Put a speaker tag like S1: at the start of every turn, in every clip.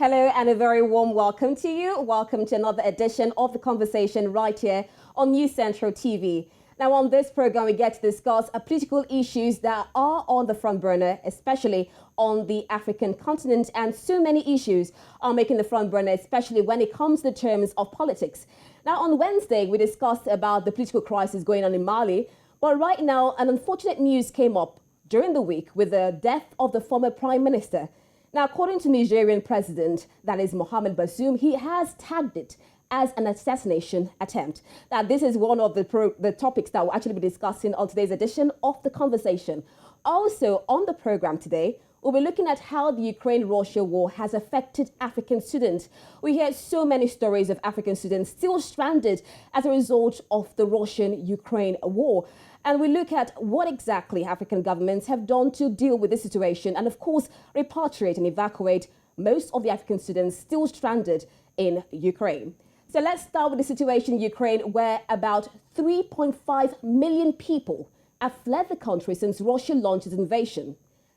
S1: Hello and a very warm welcome to you. Welcome to another edition of The Conversation right here on News Central TV. Now on this program, we get to discuss political issues that are on the front burner, especially on the African continent, and so many issues are making the front burner, especially when it comes to terms of politics. Now on Wednesday, we discussed about the political crisis going on in Mali, but right now an unfortunate news came up during the week with the death of the former Prime Minister. Now, according to Nigerian President, that is Mohamed Bazoum, he has tagged it as an assassination attempt. Now, this is one of the topics that we'll actually be discussing on today's edition of The Conversation. Also, on the program today, we'll be looking at how the Ukraine-Russia war has affected African students. We hear so many stories of African students still stranded as a result of the Russian-Ukraine war. And we look at what exactly African governments have done to deal with this situation and, of course, repatriate and evacuate most of the African students still stranded in Ukraine. So let's start with the situation in Ukraine, where about 3.5 million people have fled the country since Russia launched its invasion.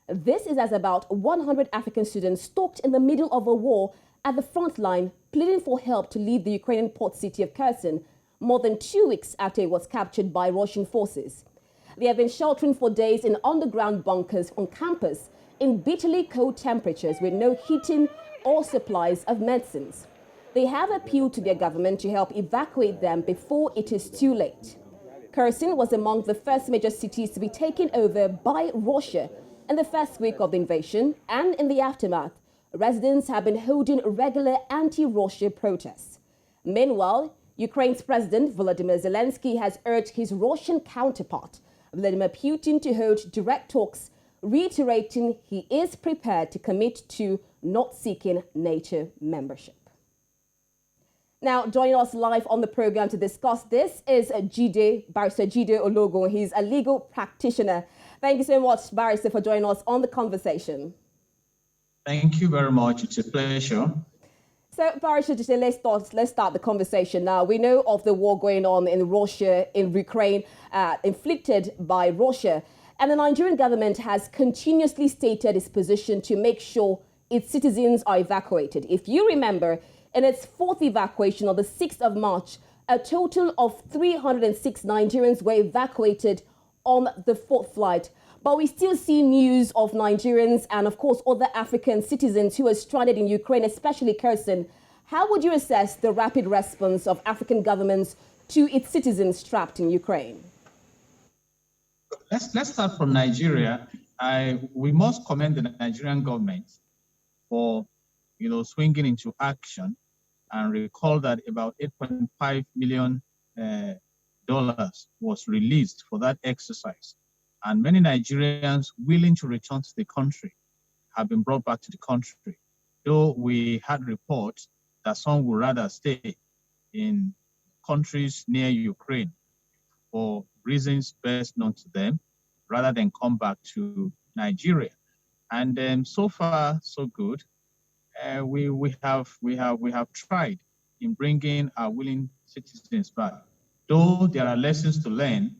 S1: This is as about 100 African students stuck in the middle of a war at the front line, pleading for help to leave the Ukrainian port city of Kherson, more than 2 weeks after it was captured by Russian forces. They have been sheltering for days in underground bunkers on campus in bitterly cold temperatures with no heating or supplies of medicines. They have appealed to their government to help evacuate them before it is too late. Kherson was among the first major cities to be taken over by Russia in the first week of the invasion, and in the aftermath, residents have been holding regular anti-Russia protests. Meanwhile, Ukraine's President Volodymyr Zelensky has urged his Russian counterpart, Vladimir Putin, to hold direct talks, reiterating he is prepared to commit to not seeking NATO membership. Now, joining us live on the program to discuss this is Jide, Barrister Jide Ologun. He's a legal practitioner. Thank you so much, Barrister, for joining us on the conversation.
S2: Thank you very much. It's a pleasure.
S1: So, Barrister, let's start the conversation now. We know of the war going on in Russia, in Ukraine, inflicted by Russia. And the Nigerian government has continuously stated its position to make sure its citizens are evacuated. If you remember, in its fourth evacuation on the 6th of March, a total of 306 Nigerians were evacuated on the fourth flight. But we still see news of Nigerians and, of course, other African citizens who are stranded in Ukraine, especially Kherson. How would you assess the rapid response of African governments to its citizens trapped in Ukraine?
S2: Let's start from Nigeria. We must commend the Nigerian government for, swinging into action, and recall that about $8.5 million was released for that exercise. And many Nigerians willing to return to the country have been brought back to the country, though we had reports that some would rather stay in countries near Ukraine for reasons best known to them, rather than come back to Nigeria. And so far, so good. We have tried in bringing our willing citizens back, though there are lessons to learn,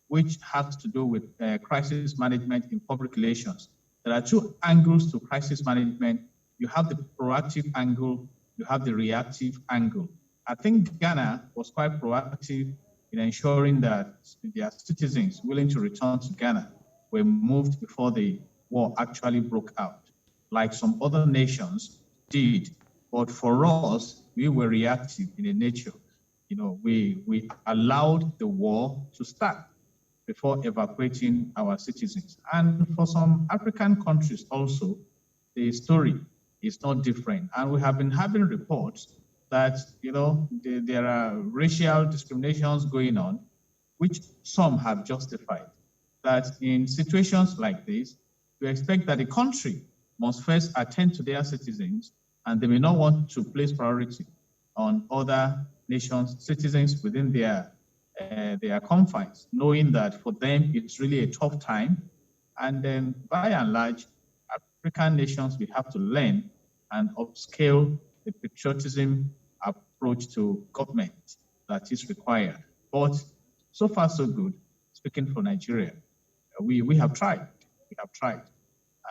S2: which has to do with crisis management in public relations. There are two angles to crisis management. You have the proactive angle, you have the reactive angle. I think Ghana was quite proactive in ensuring that their citizens willing to return to Ghana were moved before the war actually broke out, like some other nations did. But for us, we were reactive in nature. We allowed the war to start before evacuating our citizens. And for some African countries also, the story is not different. And we have been having reports that, there are racial discriminations going on, which some have justified. That in situations like this, we expect that the country must first attend to their citizens, and they may not want to place priority on other nations' citizens within their confines, knowing that for them it's really a tough time. And then by and large, African nations will have to learn and upscale the patriotism approach to government that is required. But so far so good, speaking for Nigeria, we have tried.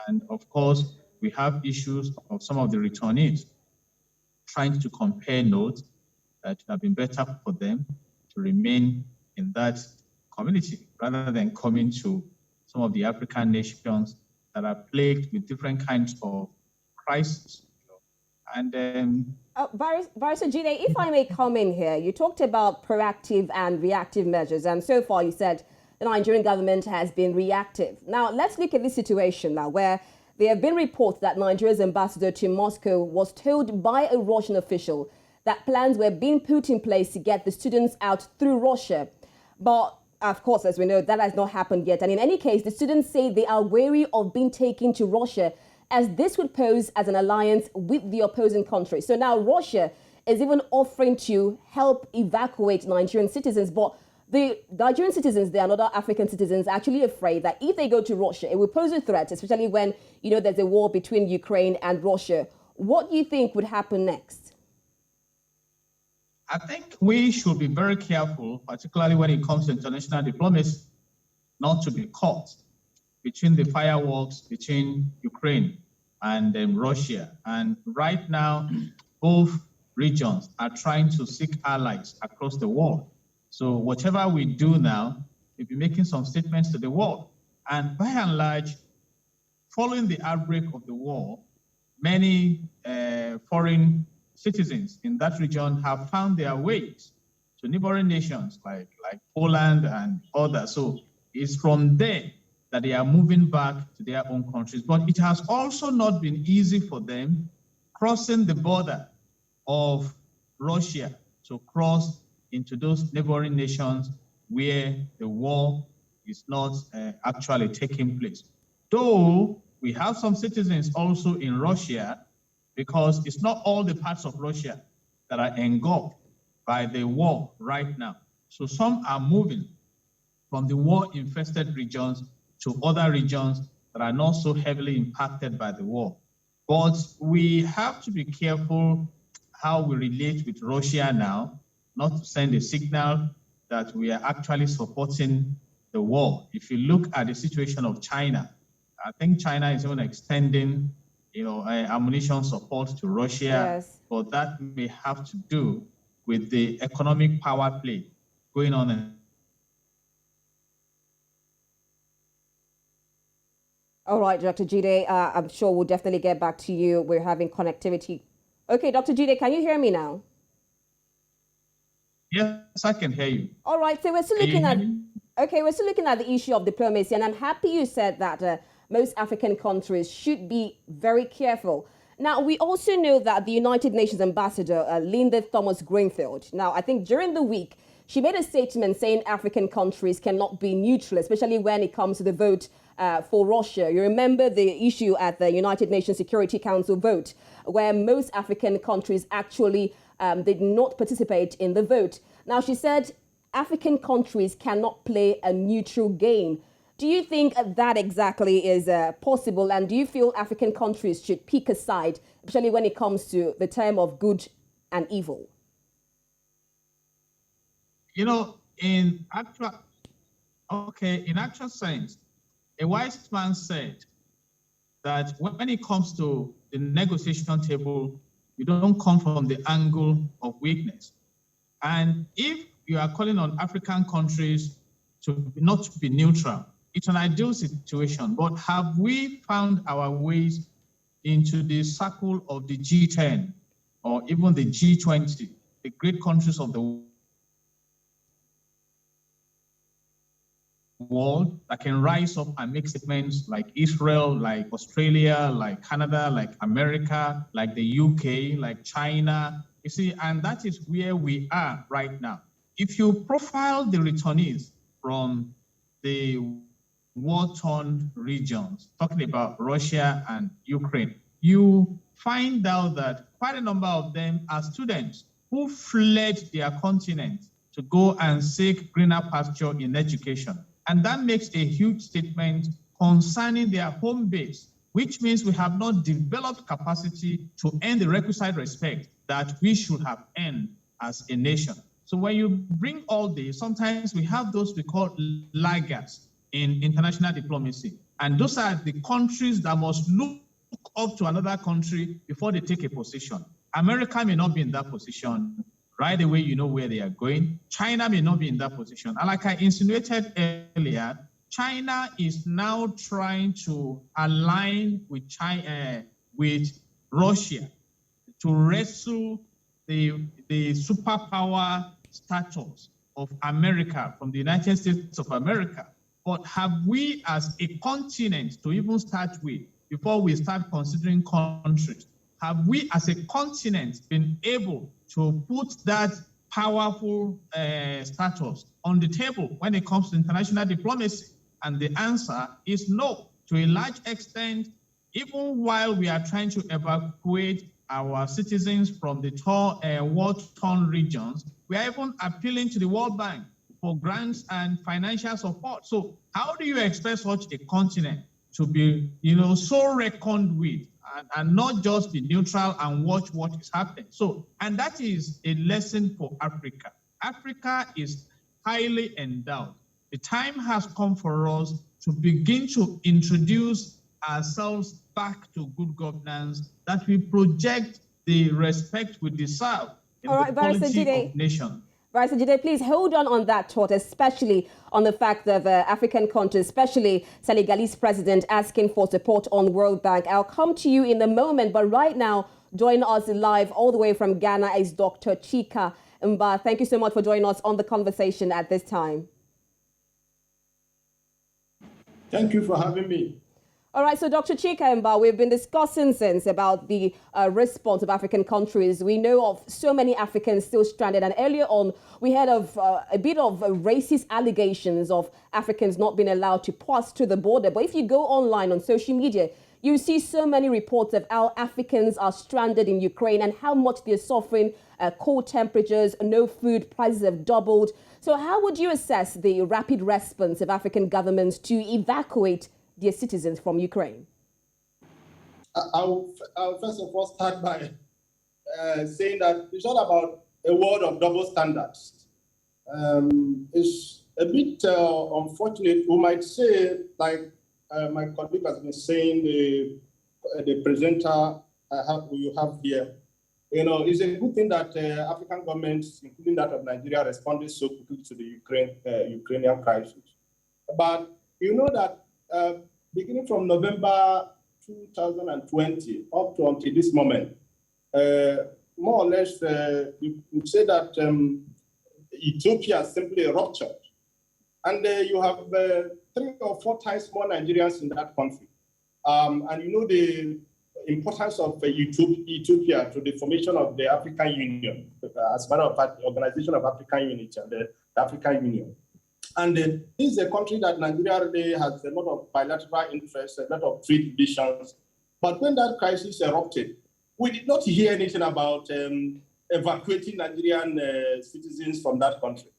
S2: And of course, we have issues of some of the returnees trying to compare notes that it would have been better for them to remain in that community rather than coming to some of the African nations that are plagued with different kinds of crises. And
S1: Barrister Jide, if I may come in here, you talked about proactive and reactive measures, and so far you said the Nigerian government has been reactive. Now, let's look at this situation now where there have been reports that Nigeria's ambassador to Moscow was told by a Russian official that plans were being put in place to get the students out through Russia. But of course, as we know, that has not happened yet. And in any case, the students say they are wary of being taken to Russia, as this would pose as an alliance with the opposing country. So now Russia is even offering to help evacuate Nigerian citizens. But the Nigerian citizens, they are not African citizens, actually afraid that if they go to Russia, it will pose a threat, especially when, you know, there's a war between Ukraine and Russia. What do you think would happen next?
S2: I think we should be very careful, particularly when it comes to international diplomacy, not to be caught between the fireworks between Ukraine and Russia. And right now, both regions are trying to seek allies across the world. So whatever we do now, we'll be making some statements to the world. And by and large, following the outbreak of the war, many foreign citizens in that region have found their ways to neighboring nations like Poland and others. So it's from there that they are moving back to their own countries. But it has also not been easy for them crossing the border of Russia to cross into those neighboring nations where the war is not actually taking place. Though we have some citizens also in Russia, because it's not all the parts of Russia that are engulfed by the war right now. So some are moving from the war-infested regions to other regions that are not so heavily impacted by the war. But we have to be careful how we relate with Russia now, not to send a signal that we are actually supporting the war. If you look at the situation of China, I think China is even extending, ammunition support to Russia,
S1: yes.
S2: But that may have to do with the economic power play going on.
S1: All right, Dr. Jide, I'm sure we'll definitely get back to you. We're having connectivity. Okay, Dr. Jide, can you hear me now?
S2: Yes, I can hear you.
S1: All right, so we're still looking at the issue of diplomacy, and I'm happy you said that most African countries should be very careful. Now, we also know that the United Nations ambassador, Linda Thomas-Greenfield, now, I think during the week, she made a statement saying African countries cannot be neutral, especially when it comes to the vote for Russia. You remember the issue at the United Nations Security Council vote, where most African countries actually did not participate in the vote. Now, she said African countries cannot play a neutral game. Do you think that exactly is possible? And do you feel African countries should pick a side, especially when it comes to the term of good and evil?
S2: In actual sense, a wise man said that when it comes to the negotiation table, you don't come from the angle of weakness. And if you are calling on African countries to not be neutral, it's an ideal situation. But have we found our ways into the circle of the G10 or even the G20, the great countries of the world that can rise up and make statements like Israel, like Australia, like Canada, like America, like the UK, like China? You see, and that is where we are right now. If you profile the returnees from the war-torn regions, talking about Russia and Ukraine, you find out that quite a number of them are students who fled their continent to go and seek greener pasture in education. And that makes a huge statement concerning their home base, which means we have not developed capacity to earn the requisite respect that we should have earned as a nation. So when you bring all this, sometimes we have those we call laggards in international diplomacy. And those are the countries that must look up to another country before they take a position. America may not be in that position. Right away, you know where they are going. China may not be in that position. And like I insinuated earlier, China is now trying to align with with Russia to wrestle the superpower status of America from the United States of America. But have we as a continent, to even start with, before we start considering countries, have we as a continent been able to put that powerful status on the table when it comes to international diplomacy? And the answer is no. To a large extent, even while we are trying to evacuate our citizens from the war-torn regions, we are even appealing to the World Bank for grants and financial support. So how do you expect such a continent to be, so reckoned with and not just be neutral and watch what is happening? So, and that is a lesson for Africa. Africa is highly endowed. The time has come for us to begin to introduce ourselves back to good governance, that we project the respect we deserve in the quality of nation.
S1: Barrister Jide, please hold on that thought, especially on the fact that African countries, especially Senegalese president, asking for support on the World Bank. I'll come to you in a moment, but right now, join us live all the way from Ghana is Dr. Chika Mba. Thank you so much for joining us on the conversation at this time.
S3: Thank you for having me.
S1: All right, so Dr. Chika Mba, we've been discussing since about the response of African countries. We know of so many Africans still stranded, and earlier on we heard of a bit of racist allegations of Africans not being allowed to pass through the border. But if you go online on social media, you see so many reports of how Africans are stranded in Ukraine and how much they're suffering, cold temperatures, no food, prices have doubled. So how would you assess the rapid response of African governments to evacuate their citizens from Ukraine?
S3: I'll first of all start by saying that it's not about a world of double standards. It's a bit unfortunate. We might say, like my colleague has been saying, the presenter you have here, it's a good thing that African governments, including that of Nigeria, responded so quickly to the Ukrainian crisis. But you know that beginning from November 2020 up to until this moment, more or less, you could say that Ethiopia simply ruptured. And you have 3 or 4 times more Nigerians in that country. And you know the importance of Ethiopia to the formation of the African Union, as a matter of fact, the Organization of African Unity and the African Union. And this is a country that Nigeria really has a lot of bilateral interests, a lot of trade relations. But when that crisis erupted, we did not hear anything about evacuating Nigerian citizens from that country.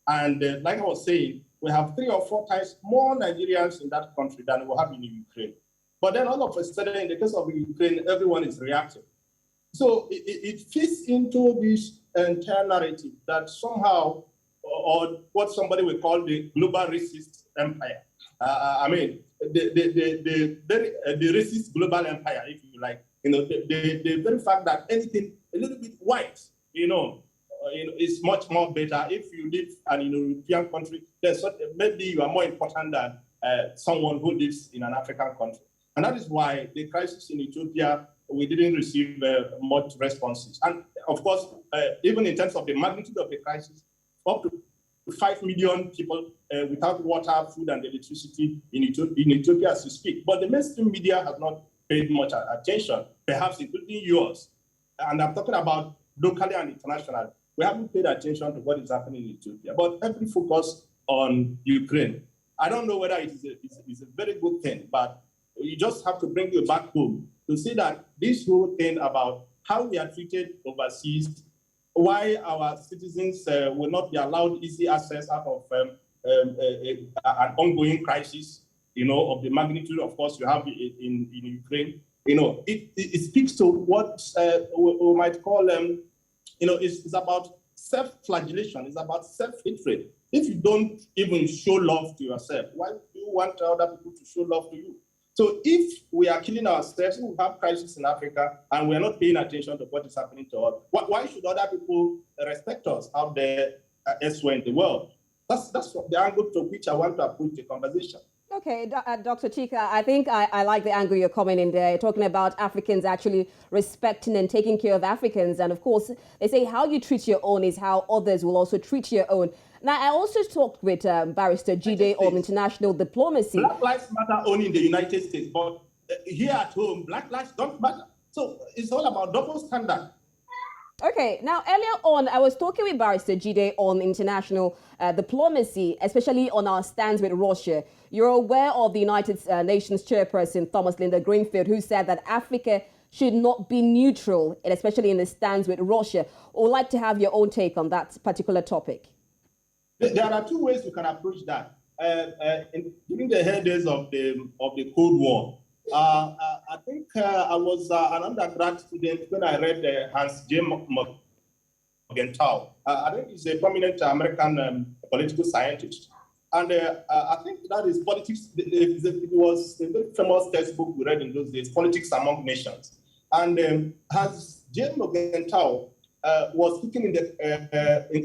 S3: And like I was saying, we have 3 or 4 times more Nigerians in that country than we have in Ukraine. But then all of a sudden, in the case of Ukraine, everyone is reacting. So it fits into this entire narrative that somehow, or what somebody would call the global racist empire. I mean, the racist global empire, if you like. The very fact that anything a little bit white, is much more better. If you live in a European country, maybe you are more important than someone who lives in an African country. And that is why the crisis in Ethiopia, we didn't receive much responses. And of course, even in terms of the magnitude of the crisis, up to 5 million people without water, food, and electricity in Ethiopia as we speak. But the mainstream media has not paid much attention, perhaps including yours. And I'm talking about locally and internationally. We haven't paid attention to what is happening in Ethiopia, but every focus on Ukraine. I don't know whether it is a very good thing, but you just have to bring you back home to see that this whole thing about how we are treated overseas, why our citizens will not be allowed easy access out of an ongoing crisis, of the magnitude, of course, you have in Ukraine. It speaks to what we might call, it's about self-flagellation. It's about self-hatred. If you don't even show love to yourself, why do you want other people to show love to you? So if we are killing ourselves, we have crisis in Africa, and we are not paying attention to what is happening to us, why should other people respect us out there elsewhere in the world? That's the angle to which I want to approach the conversation.
S1: Okay, Dr. Chika, I think I like the angle you're coming in there. You're talking about Africans actually respecting and taking care of Africans. And of course, they say how you treat your own is how others will also treat your own. Now, I also talked with Barrister Jide on international diplomacy.
S3: Black lives matter only in the United States, but here at home, black lives don't matter. So it's all about double standard.
S1: Okay, now earlier on, I was talking with Barrister Jide on international diplomacy, especially on our stance with Russia. You're aware of the United Nations chairperson, Thomas Linda Greenfield, who said that Africa should not be neutral, and especially in the stance with Russia. I would like to have your own take on that particular topic.
S3: There are two ways we can approach that. During the heydays of the Cold War, I think I was an undergrad student when I read Hans J. Morgenthau. I think he's a prominent American political scientist. And I think that is politics. It was a very famous textbook we read in those days, Politics Among Nations. And Hans J. Morgenthau was speaking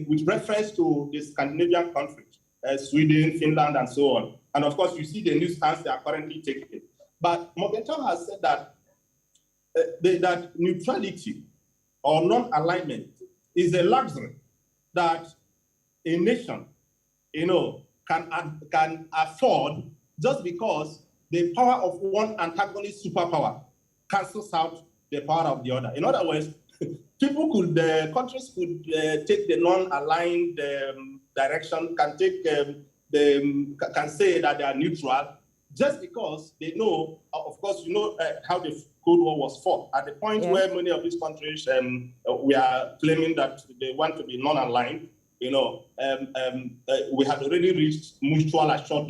S3: with reference to the Scandinavian countries, Sweden, Finland, and so on. And of course, you see the new stance they are currently taking. But Morgenthau has said that that neutrality or non-alignment is a luxury that a nation, can afford just because the power of one antagonist superpower cancels out the power of the other. In other words, countries could take the non-aligned direction, can say that they are neutral, just because they know, of course, how the Cold War was fought. At the point where many of these countries we are claiming that they want to be non-aligned, we had already reached mutual assured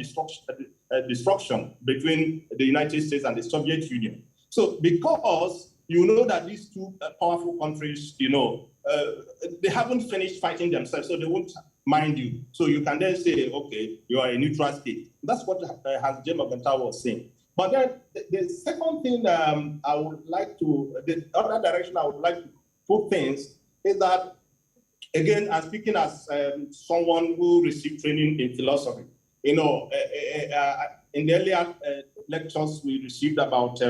S3: destruction between the United States and the Soviet Union. So because you know that these two powerful countries, they haven't finished fighting themselves, so they won't mind you. So you can then say, okay, you are a neutral state. That's what Hans J. Morgenthau was saying. But then the second thing I would like to, the other direction I would like to put things is that, again, I'm speaking as someone who received training in philosophy. In the earlier lectures we received about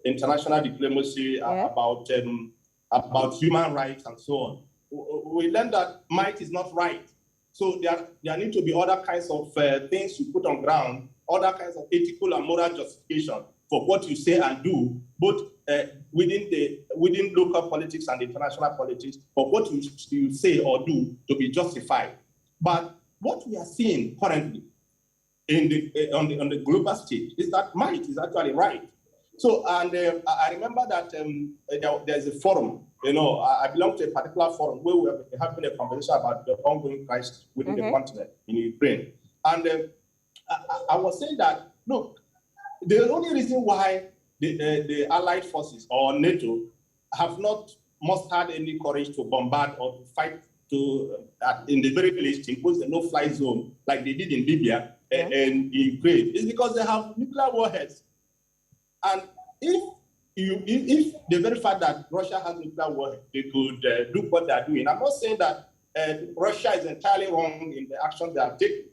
S3: international diplomacy, about human rights and so on, we learned that might is not right. So there need to be other kinds of things you put on ground, other kinds of ethical and moral justification for what you say and do, both within local politics and international politics, for what you say or do to be justified. But what we are seeing currently on the global stage is that might is actually right. So, and I remember that there's a forum, I belong to a particular forum where we have been having a conversation about the ongoing crisis within the continent in Ukraine. And I was saying that, look, the only reason why the Allied forces or NATO have not mustered any courage to bombard or to fight in the very least, impose a no-fly zone like they did in Libya and in Ukraine is because they have nuclear warheads. And if they verify that Russia has nuclear warheads, they could do what they are doing. I'm not saying that Russia is entirely wrong in the actions they are taking.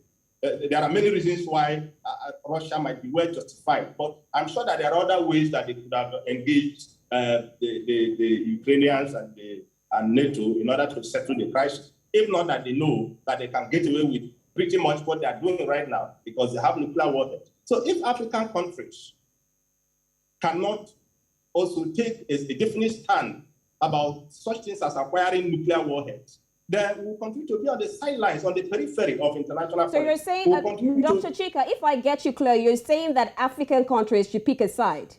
S3: There are many reasons why Russia might be well justified, but I'm sure that there are other ways that they could have engaged the Ukrainians and NATO in order to settle the crisis. If not that they know that they can get away with pretty much what they are doing right now because they have nuclear warheads. So if African countries cannot also take a definite stand about such things as acquiring nuclear warheads, then we'll continue to be on the sidelines, on the periphery of international
S1: So you're saying, Dr. Chika, if I get you clear, you're saying that African countries should pick a side?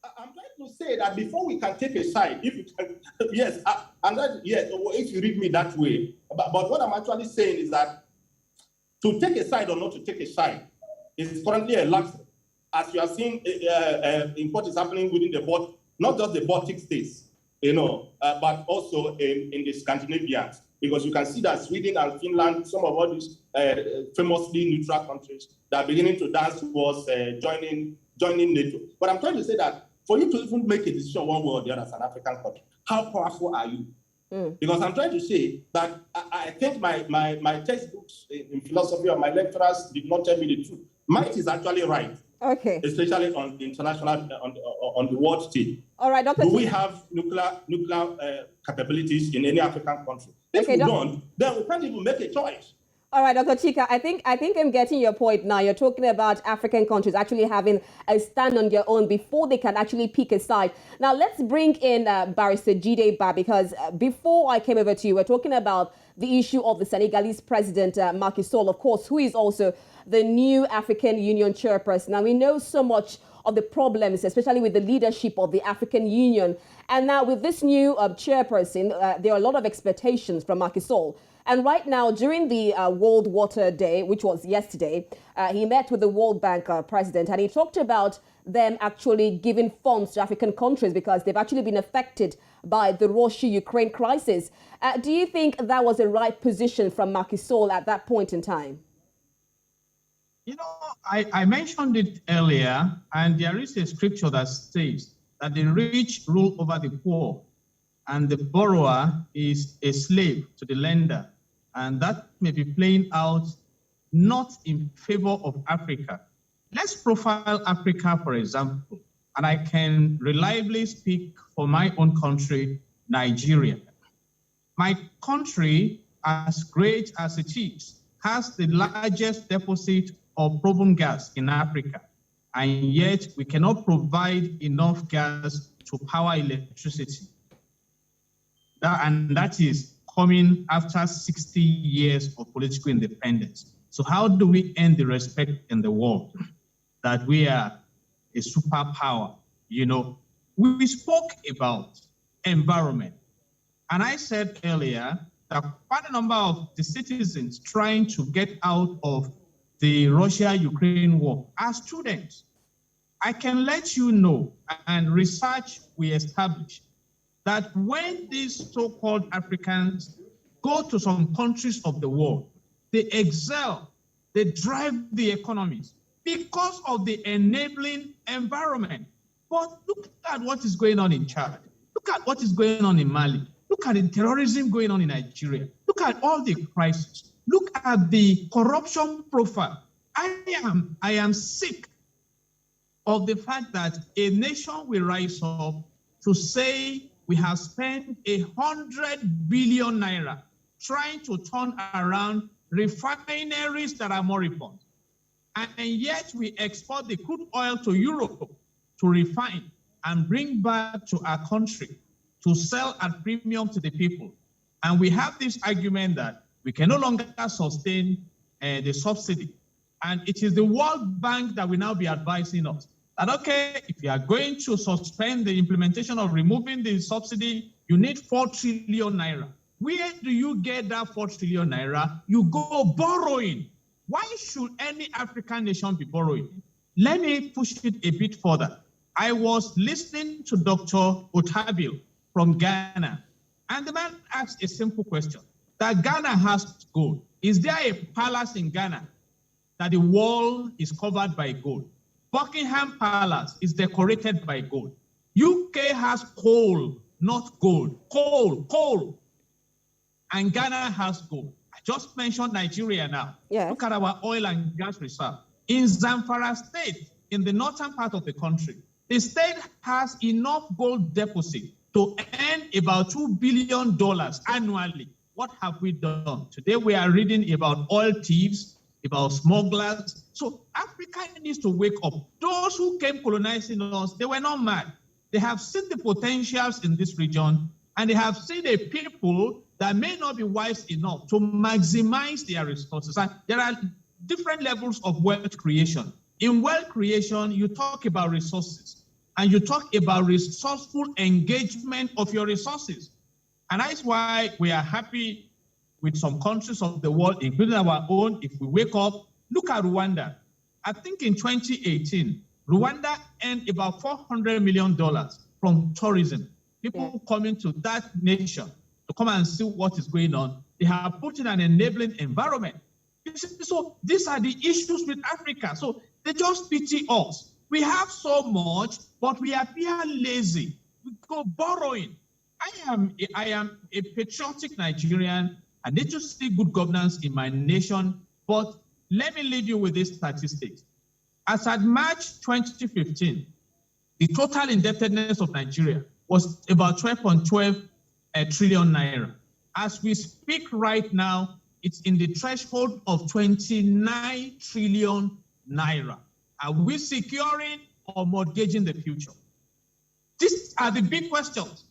S3: I'm trying to say that before we can take a side, if you can, yes, if you read me that way, but what I'm actually saying is that to take a side or not to take a side is currently a luxury. As you are seeing in what is happening within not just the Baltic states, but also in the Scandinavians, because you can see that Sweden and Finland, some of all these famously neutral countries, that are beginning to dance towards joining joining NATO. But I'm trying to say that for you to even make a decision one way or the other as an African country, how powerful are you? Because I'm trying to say that I think my textbooks in philosophy or my lecturers did not tell me the truth. Might is actually right.
S1: Okay.
S3: Especially on the international, on the world stage.
S1: All right, Dr.
S3: Do we have nuclear capabilities in any African country? If we don't, then we can't even make a choice. All
S1: right, Dr. Chika, I think I'm getting your point now. You're talking about African countries actually having a stand on their own before they can actually pick a side. Now, let's bring in Barrister Jide back, because before I came over to you, we're talking about the issue of the Senegalese president, Macky Sall, of course, who is also the new African Union chairperson. Now, we know so much of the problems, especially with the leadership of the African Union. And now with this new chairperson, there are a lot of expectations from Macky Sall. And right now, during the World Water Day, which was yesterday, he met with the World Bank president, and he talked about them actually giving funds to African countries because they've actually been affected by the Russia-Ukraine crisis. Do you think that was the right position from Macky Sall at that point in time?
S2: You know, I mentioned it earlier, and there is a scripture that says that the rich rule over the poor, and the borrower is a slave to the lender. And that may be playing out not in favor of Africa. Let's profile Africa, for example, and I can reliably speak for my own country, Nigeria. My country, as great as it is, has the largest deposit of proven gas in Africa, and yet we cannot provide enough gas to power electricity. And that is coming after 60 years of political independence. So how do we earn the respect in the world that we are a superpower? You know, we spoke about environment, and I said earlier that quite a number of the citizens trying to get out of the Russia-Ukraine war are students. I can let you know, and research we established, that when these so-called Africans go to some countries of the world, they excel, they drive the economies because of the enabling environment. But look at what is going on in Chad. Look at what is going on in Mali. Look at the terrorism going on in Nigeria. Look at all the crises. Look at the corruption profile. I am sick of the fact that a nation will rise up to say we have spent 100 billion naira trying to turn around refineries that are moribund. And yet we export the crude oil to Europe to refine and bring back to our country to sell at premium to the people. And we have this argument that we can no longer sustain the subsidy. And it is the World Bank that will now be advising us that, okay, if you are going to suspend the implementation of removing the subsidy, you need 4 trillion naira. Where do you get that 4 trillion naira? You go borrowing. Why should any African nation be borrowing? Let me push it a bit further. I was listening to Dr. Otabil from Ghana, and the man asked a simple question, that Ghana has gold. Is there a palace in Ghana that the wall is covered by gold? Buckingham Palace is decorated by gold. UK has coal, not gold. Coal. And Ghana has gold. I just mentioned Nigeria now.
S1: Yes.
S2: Look at our oil and gas reserve. In Zamfara State, in the northern part of the country, the state has enough gold deposit to earn about $2 billion annually. What have we done? Today we are reading about oil thieves, about smugglers. So Africa needs to wake up. Those who came colonizing us, they were not mad. They have seen the potentials in this region, and they have seen a people that may not be wise enough to maximize their resources. And there are different levels of wealth creation. In wealth creation, you talk about resources, and you talk about resourceful engagement of your resources. And that's why we are happy with some countries of the world, including our own. If we wake up, look at Rwanda. I think in 2018, Rwanda earned about $400 million from tourism. People coming to that nation to come and see what is going on. They have put in an enabling environment. So these are the issues with Africa. So they just pity us. we have so much, but we appear lazy. We go borrowing. I am a patriotic Nigerian. I need to see good governance in my nation, but let me leave you with these statistics. As at March 2015, the total indebtedness of Nigeria was about 12.12 trillion naira. As we speak right now, it's in the threshold of 29 trillion naira. Are we securing or mortgaging the future? These are the big questions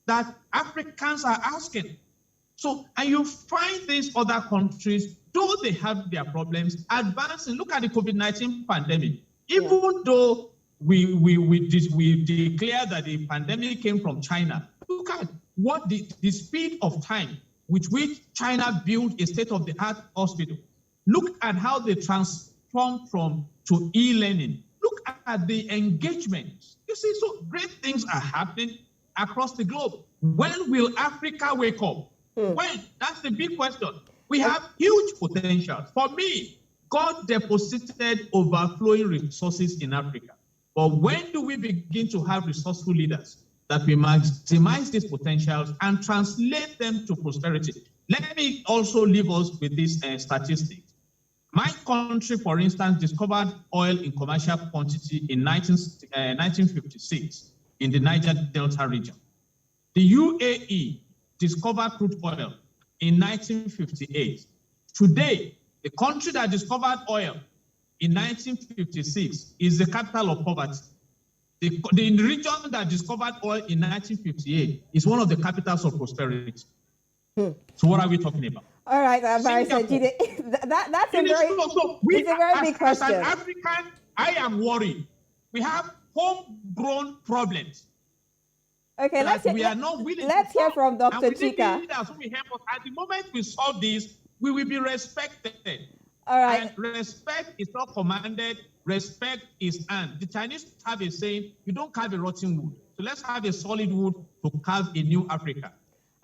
S2: that Africans are asking. So, and you find these other countries, though they have their problems, advancing. Look at the COVID-19 pandemic. Even though we declare that the pandemic came from China, look at what the speed of time with which China built a state-of-the-art hospital. Look at how they transformed to e-learning. Look at the engagement. You see, so great things are happening across the globe. When will Africa wake up? When? That's the big question. We have huge potential. For me, God deposited overflowing resources in Africa. But when do we begin to have resourceful leaders that we maximize these potentials and translate them to prosperity? Let me also leave us with this statistic. My country, for instance, discovered oil in commercial quantity in 1956 in the Niger Delta region. The UAE discovered crude oil in 1958. Today, the country that discovered oil in 1956 is the capital of poverty. The region that discovered oil in 1958 is one of the capitals of prosperity. So what are we talking about?
S1: All right, Barrister Jide, that's a very big question.
S2: As an African, I am worried. We have homegrown problems.
S1: Okay, let's hear from Dr. Chika.
S2: At the moment we solve this, we will be respected.
S1: All right.
S2: And respect is not commanded, respect is earned. The Chinese have a saying, you don't carve a rotten wood. So let's have a solid wood to carve a new Africa.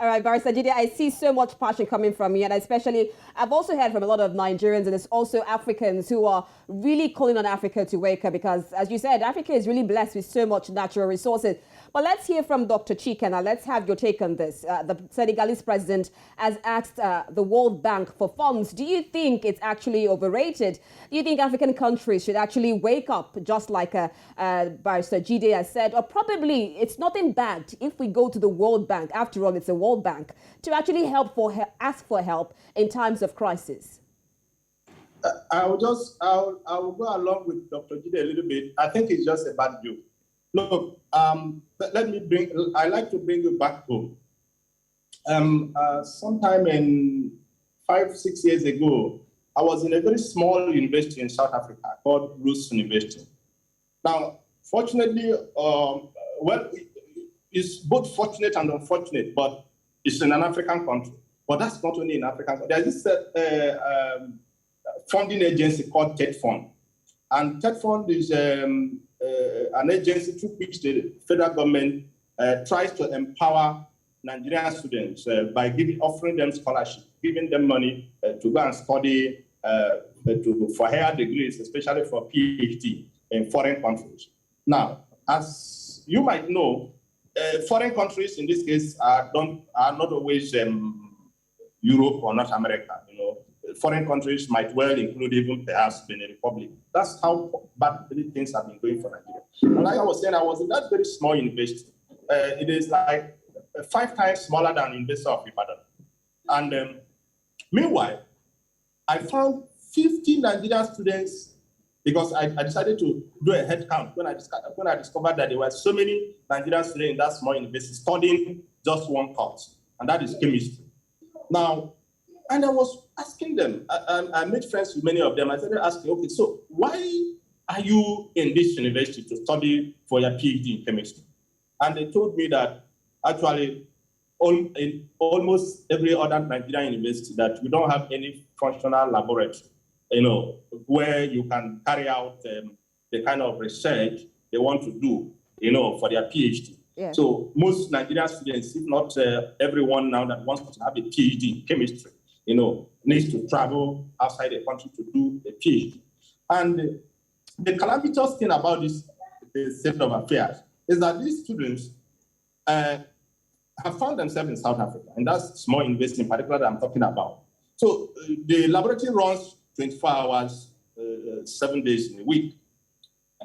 S1: All right, Barrister Jide, I see so much passion coming from you, and especially, I've also heard from a lot of Nigerians, and there's also Africans who are really calling on Africa to wake up because, as you said, Africa is really blessed with so much natural resources. But let's hear from Dr. Chika now. Let's have your take on this. The Senegalese president has asked the World Bank for funds. Do you think it's actually overrated? Do you think African countries should actually wake up, just like Barrister Jide has said? Or probably it's nothing bad if we go to the World Bank, after all, it's a World Bank, to actually ask for help in times of crisis?
S3: I will go along with Dr. Jide a little bit. I think it's just a bad joke. Look, I like to bring you back home. Sometime in 5-6 years ago, I was in a very small university in South Africa called Rhodes University. Now, fortunately, it's both fortunate and unfortunate, but it's in an African country. But that's not only in Africa. There's this funding agency called TED Fund. And TED Fund is an agency through which the federal government tries to empower Nigerian students by offering them scholarship, giving them money to go and study for higher degrees, especially for PhD in foreign countries. Now, as you might know, foreign countries in this case are not always Europe or North America. You know, foreign countries might well include even perhaps Benin Republic. That's how badly things have been going for Nigeria. And like I was saying, I was in that very small university. It is like 5 times smaller than University of Ibadan. And meanwhile, I found 50 Nigerian students because I decided to do a head count when I discovered that there were so many Nigerian students in that small university studying just one course, and that is chemistry. Now, and I was asking them, I made friends with many of them. I started asking, okay, so why are you in this university to study for your PhD in chemistry? And they told me that actually in almost every other Nigerian university that we don't have any functional laboratory, you know, where you can carry out the kind of research they want to do, you know, for their PhD. Yeah. So most Nigerian students, if not everyone now that wants to have a PhD in chemistry, you know, needs to travel outside the country to do a PhD. And the calamitous thing about this state of affairs is that these students have found themselves in South Africa, and that's small university in particular that I'm talking about. So the laboratory runs 24 hours, 7 days in a week.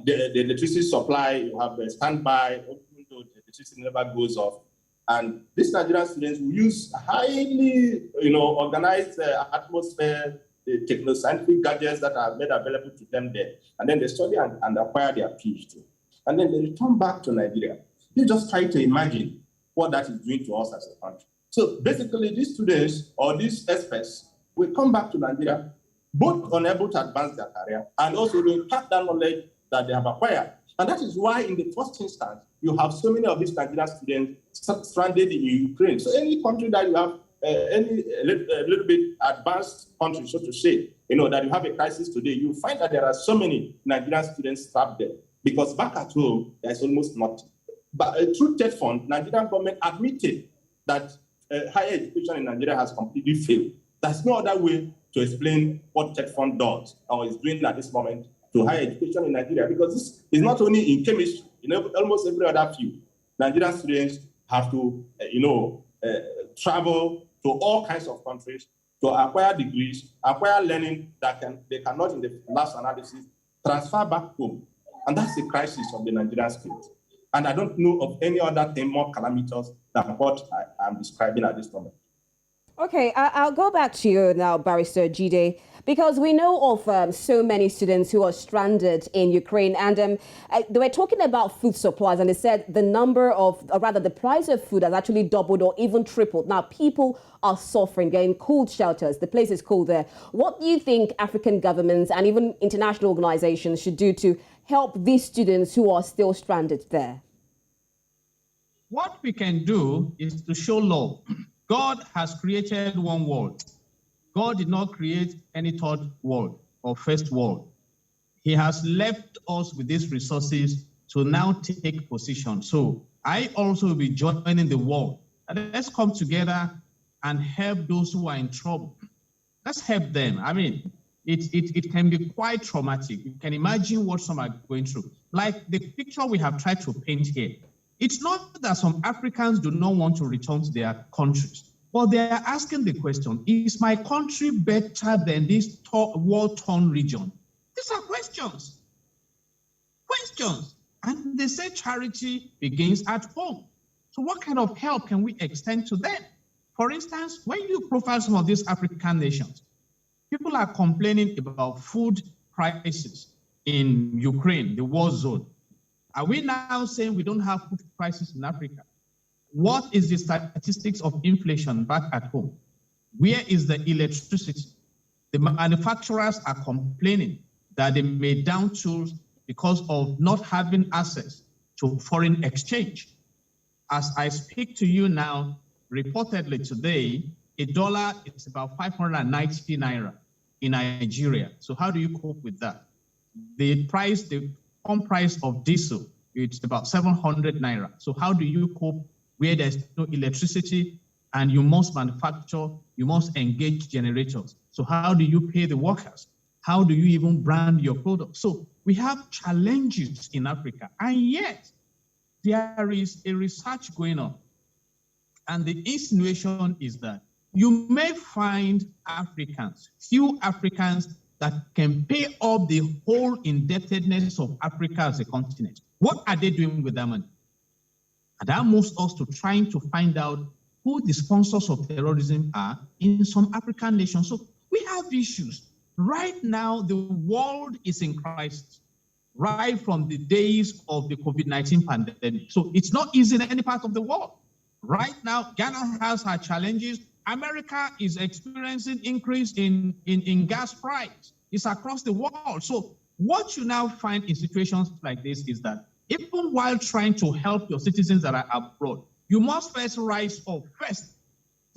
S3: The electricity supply, you have a standby, even though the electricity never goes off. And these Nigerian students will use highly, organized atmosphere, the techno-scientific gadgets that are made available to them there. And then they study and acquire their PhD. And then they return back to Nigeria. You just try to imagine what that is doing to us as a country. So basically, these students or these experts will come back to Nigeria, both unable to advance their career and also to impart that knowledge that they have acquired. And that is why, in the first instance, you have so many of these Nigerian students stranded in Ukraine. So any country that you have a little bit advanced country, so to say, that you have a crisis today, you find that there are so many Nigerian students trapped there because back at home, there's almost nothing. But through TED Fund, Nigerian government admitted that higher education in Nigeria has completely failed. There's no other way to explain what TED Fund does or is doing at this moment to higher education in Nigeria, because this is not only in chemistry, almost every other field. Nigerian students have to, travel to all kinds of countries to acquire degrees, acquire learning that they cannot, in the last analysis, transfer back home. And that's the crisis of the Nigerian state. And I don't know of any other thing more calamitous than what I'm describing at this moment.
S1: Okay, I'll go back to you now, Barrister Jide, because we know of so many students who are stranded in Ukraine, and they were talking about food supplies, and they said the price of food has actually doubled or even tripled. Now, people are suffering, getting cold shelters. The place is cold there. What do you think African governments and even international organizations should do to help these students who are still stranded there?
S2: What we can do is to show love. God has created one world. God did not create any third world or first world. He has left us with these resources to now take position. So I also will be joining the world. And let's come together and help those who are in trouble. Let's help them. I mean, it can be quite traumatic. You can imagine what some are going through. Like the picture we have tried to paint here. It's not that some Africans do not want to return to their countries, but they are asking the question, is my country better than this war-torn region? These are questions. Questions. And they say charity begins at home. So what kind of help can we extend to them? For instance, when you profile some of these African nations, people are complaining about food prices in Ukraine, the war zone. Are we now saying we don't have food prices in Africa? What is the statistics of inflation back at home? Where is the electricity? The manufacturers are complaining that they may down tools because of not having access to foreign exchange. As I speak to you now, reportedly today, $1 is about 590 naira in Nigeria. So how do you cope with that? The pump price of diesel, it's about 700 naira. So how do you cope where there's no electricity and you must manufacture, you must engage generators? So how do you pay the workers? How do you even brand your product? So we have challenges in Africa, and yet there is a research going on. And the insinuation is that you may find Africans, few Africans, that can pay off the whole indebtedness of Africa as a continent. What are they doing with that money? And that moves us to trying to find out who the sponsors of terrorism are in some African nations. So we have issues. Right now, the world is in crisis, right from the days of the COVID-19 pandemic. So it's not easy in any part of the world. Right now, Ghana has her challenges. America is experiencing increase in gas price. It's across the world. So what you now find in situations like this is that even while trying to help your citizens that are abroad, you must first rise up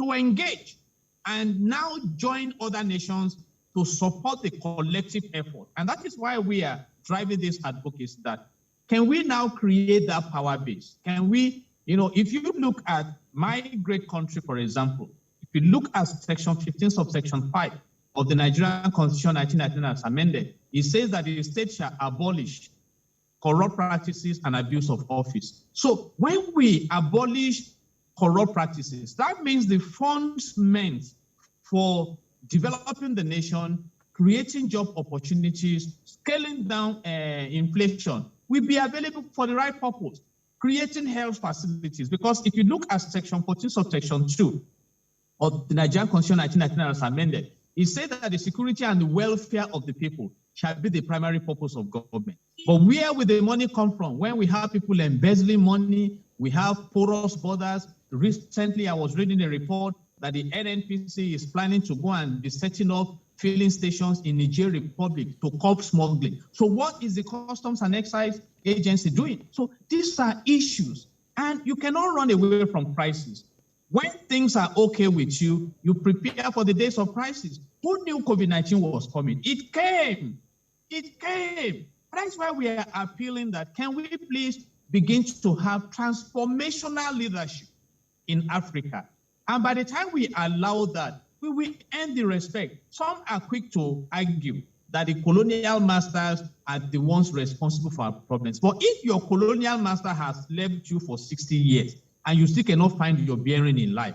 S2: to engage and now join other nations to support the collective effort. And that is why we are driving this advocacy that can we now create that power base? Can we, if you look at my great country, for example, if you look at section 15, subsection 5 of the Nigerian Constitution 1999 as amended, it says that the state shall abolish corrupt practices and abuse of office. So when we abolish corrupt practices, that means the funds meant for developing the nation, creating job opportunities, scaling down inflation will be available for the right purpose, creating health facilities. Because if you look at Section 14 subsection 2 of the Nigerian Constitution 1999 as amended, it said that the security and the welfare of the people shall be the primary purpose of government. But where will the money come from? When we have people embezzling money, we have porous borders. Recently, I was reading a report that the NNPC is planning to go and be setting up filling stations in Niger Republic to curb smuggling. So what is the Customs and Excise Agency doing? So these are issues, and you cannot run away from crisis. When things are okay with you, you prepare for the days of crisis. Who knew COVID-19 was coming? It came. It came. That's why we are appealing that, can we please begin to have transformational leadership in Africa? And by the time we allow that, we will earn the respect. Some are quick to argue that the colonial masters are the ones responsible for our problems. But if your colonial master has left you for 60 years and you still cannot find your bearing in life,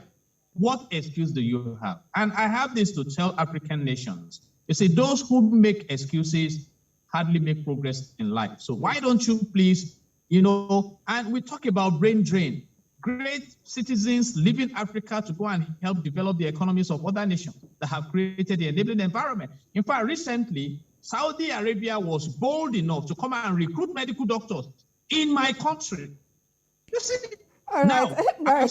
S2: what excuse do you have? And I have this to tell African nations. They say those who make excuses hardly make progress in life. So why don't you please, and we talk about brain drain. Great citizens leave in Africa to go and help develop the economies of other nations that have created the enabling environment. In fact, recently, Saudi Arabia was bold enough to come and recruit medical doctors in my country. You see,
S1: all
S2: now,
S1: right.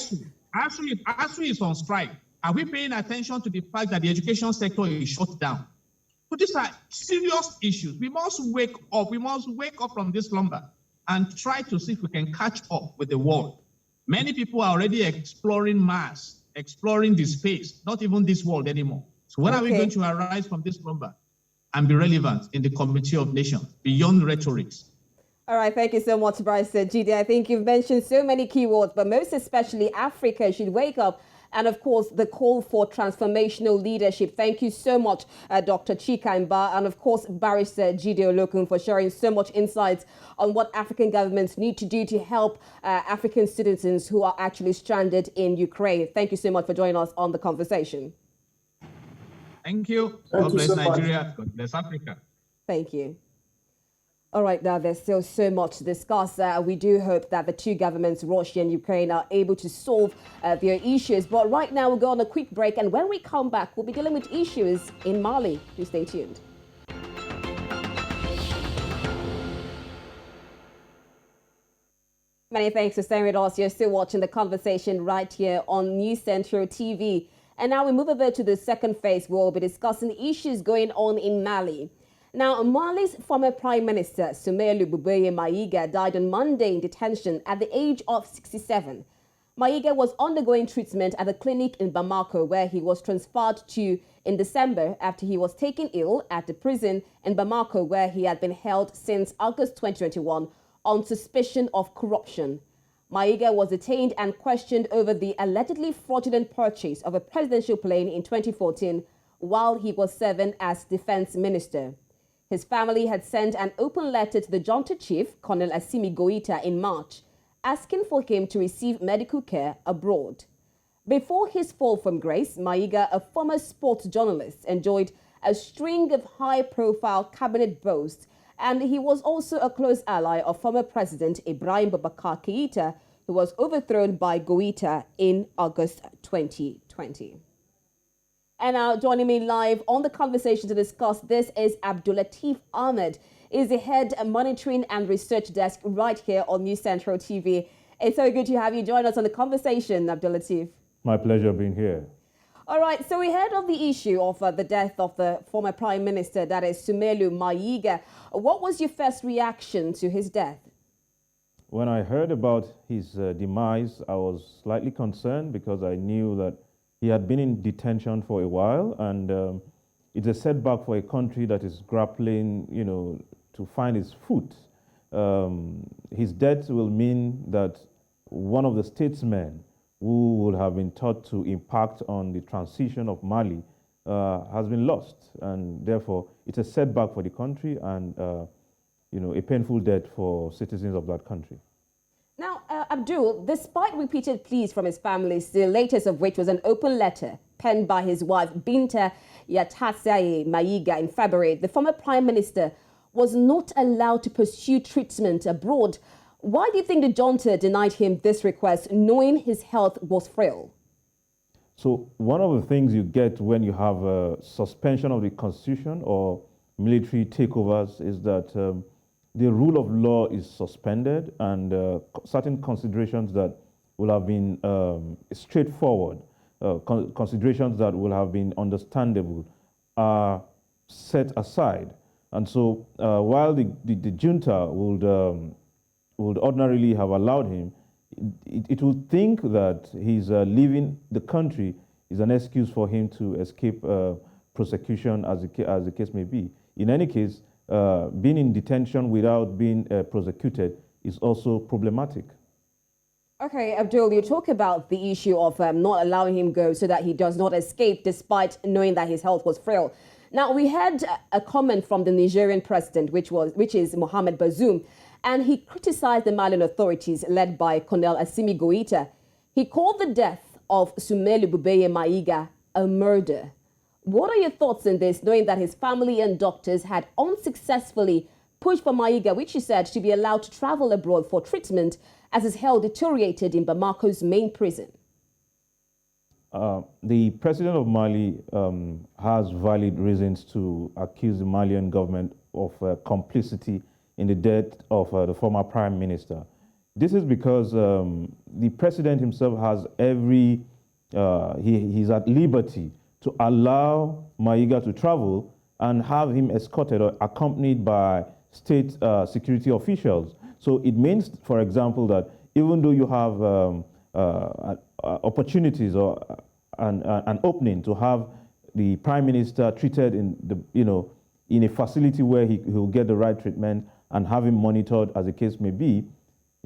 S2: ASU is on strike. Are we paying attention to the fact that the education sector is shut down? So these are serious issues. We must wake up. We must wake up from this slumber and try to see if we can catch up with the world. Many people are already exploring Mars, exploring the space, not even this world anymore. So when are we going to arise from this slumber and be relevant in the community of nations beyond rhetorics?
S1: All right, thank you so much, Bryce Jide. I think you've mentioned so many keywords, but most especially Africa should wake up. And of course, the call for transformational leadership. Thank you so much, Dr. Chika Mba, and of course, Barrister Jide Ologun, for sharing so much insights on what African governments need to do to help African citizens who are actually stranded in Ukraine. Thank you so much for joining us on the conversation.
S2: Thank you. God bless Nigeria. God bless Africa.
S1: Thank you. All right, now there's still so much to discuss. We do hope that the two governments, Russia and Ukraine, are able to solve their issues. But right now we'll go on a quick break. And when we come back, we'll be dealing with issues in Mali. Do stay tuned. Many thanks for staying with us. You're still watching the conversation right here on News Central TV. And now we move over to the second phase. We'll be discussing issues going on in Mali. Now, Mali's former Prime Minister, Soumeylou Boubeye Maiga, died on Monday in detention at the age of 67. Maiga was undergoing treatment at a clinic in Bamako, where he was transferred to in December after he was taken ill at the prison in Bamako, where he had been held since August 2021 on suspicion of corruption. Maiga was detained and questioned over the allegedly fraudulent purchase of a presidential plane in 2014 while he was serving as defense minister. His family had sent an open letter to the junta chief, Colonel Assimi Goita, in March, asking for him to receive medical care abroad. Before his fall from grace, Maiga, a former sports journalist, enjoyed a string of high-profile cabinet posts, and he was also a close ally of former President Ibrahim Boubacar Keïta, who was overthrown by Goita in August 2020. And now joining me live on the conversation to discuss this is Abdulateef Ahmed. He's the head of monitoring and research desk right here on News Central TV. It's so good to have you join us on the conversation, Abdulateef.
S4: My pleasure being here.
S1: All right, so we heard of the issue of the death of the former Prime Minister, that is Soumeylou Maiga. What was your first reaction to his death?
S4: When I heard about his demise, I was slightly concerned because I knew that he had been in detention for a while, and it's a setback for a country that is grappling, to find its foot. His death will mean that one of the statesmen who would have been taught to impact on the transition of Mali has been lost, and therefore it's a setback for the country and a painful death for citizens of that country.
S1: Now, Abdul, despite repeated pleas from his family, the latest of which was an open letter penned by his wife, Binta Yatatsaye Maiga, in February, the former prime minister was not allowed to pursue treatment abroad. Why do you think the junta denied him this request, knowing his health was frail?
S4: So one of the things you get when you have a suspension of the constitution or military takeovers is that the rule of law is suspended, and certain considerations that will have been straightforward, considerations that will have been understandable, are set aside. And so while the junta would ordinarily have allowed him, it would think that his leaving the country is an excuse for him to escape prosecution, as the case may be. In any case, being in detention without being prosecuted is also problematic.
S1: Okay, Abdul, you talk about the issue of not allowing him go so that he does not escape, despite knowing that his health was frail. Now, we had a comment from the Nigerian president, which is Mohamed Bazoum, and he criticized the Malian authorities led by Colonel Assimi Goïta. He called the death of Soumeylou Boubeye Maiga a murder. What are your thoughts on this, knowing that his family and doctors had unsuccessfully pushed for Maiga, which he said, to be allowed to travel abroad for treatment as his health deteriorated in Bamako's main prison?
S4: The president of Mali has valid reasons to accuse the Malian government of complicity in the death of the former prime minister. This is because the president himself has he's at liberty to allow Maiga to travel and have him escorted or accompanied by state security officials. So it means, for example, that even though you have opportunities or an opening to have the prime minister treated in a facility where he will get the right treatment and have him monitored, as the case may be,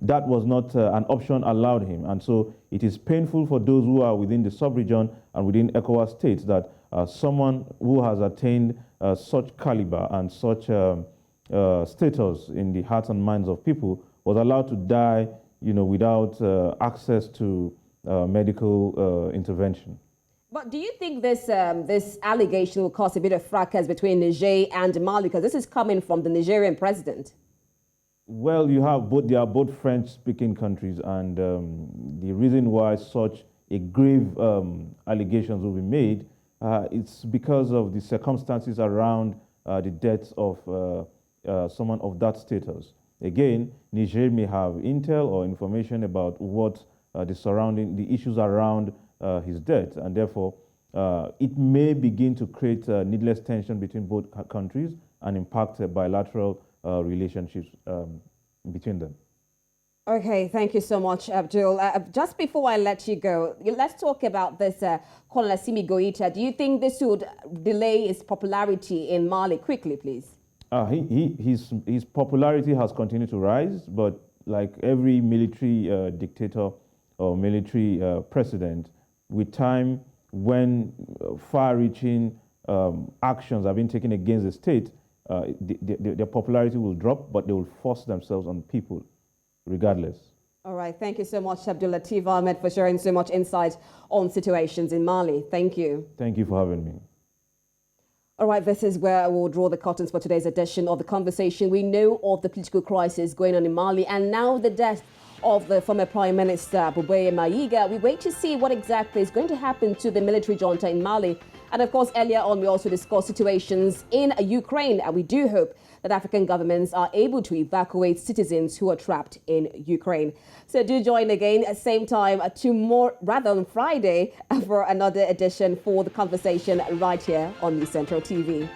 S4: that was not an option allowed him. And so it is painful for those who are within the sub-region and within ECOWAS states that someone who has attained such caliber and such status in the hearts and minds of people was allowed to die, without access to medical intervention.
S1: But do you think this allegation will cause a bit of fracas between Niger and Mali? Because this is coming from the Nigerian president.
S4: Well, they are both French-speaking countries, and the reason why such a grave allegations will be made, it's because of the circumstances around the death of someone of that status. Again, Niger may have intel or information about what the issues around his death, and therefore it may begin to create needless tension between both countries and impact bilateral relationships between them.
S1: Okay, thank you so much, Abdul. Just before I let you go, let's talk about this Colonel Assimi Goïta. Do you think this would delay his popularity in Mali quickly, please?
S4: His popularity has continued to rise, but like every military dictator or military president, with time, when far-reaching actions have been taken against the state, their popularity will drop, but they will force themselves on people regardless.
S1: All right. Thank you so much, Abdul Lateef Ahmed, for sharing so much insight on situations in Mali. Thank you.
S4: Thank you for having me.
S1: All right, this is where we'll draw the curtains for today's edition of The Conversation. We know of the political crisis going on in Mali, and now the death of the former Prime Minister, Boubeye Maiga. We wait to see what exactly is going to happen to the military junta in Mali. And of course, earlier on, we also discussed situations in Ukraine, and we do hope that African governments are able to evacuate citizens who are trapped in Ukraine. So do join again at the same time on Friday for another edition for The Conversation right here on News Central TV.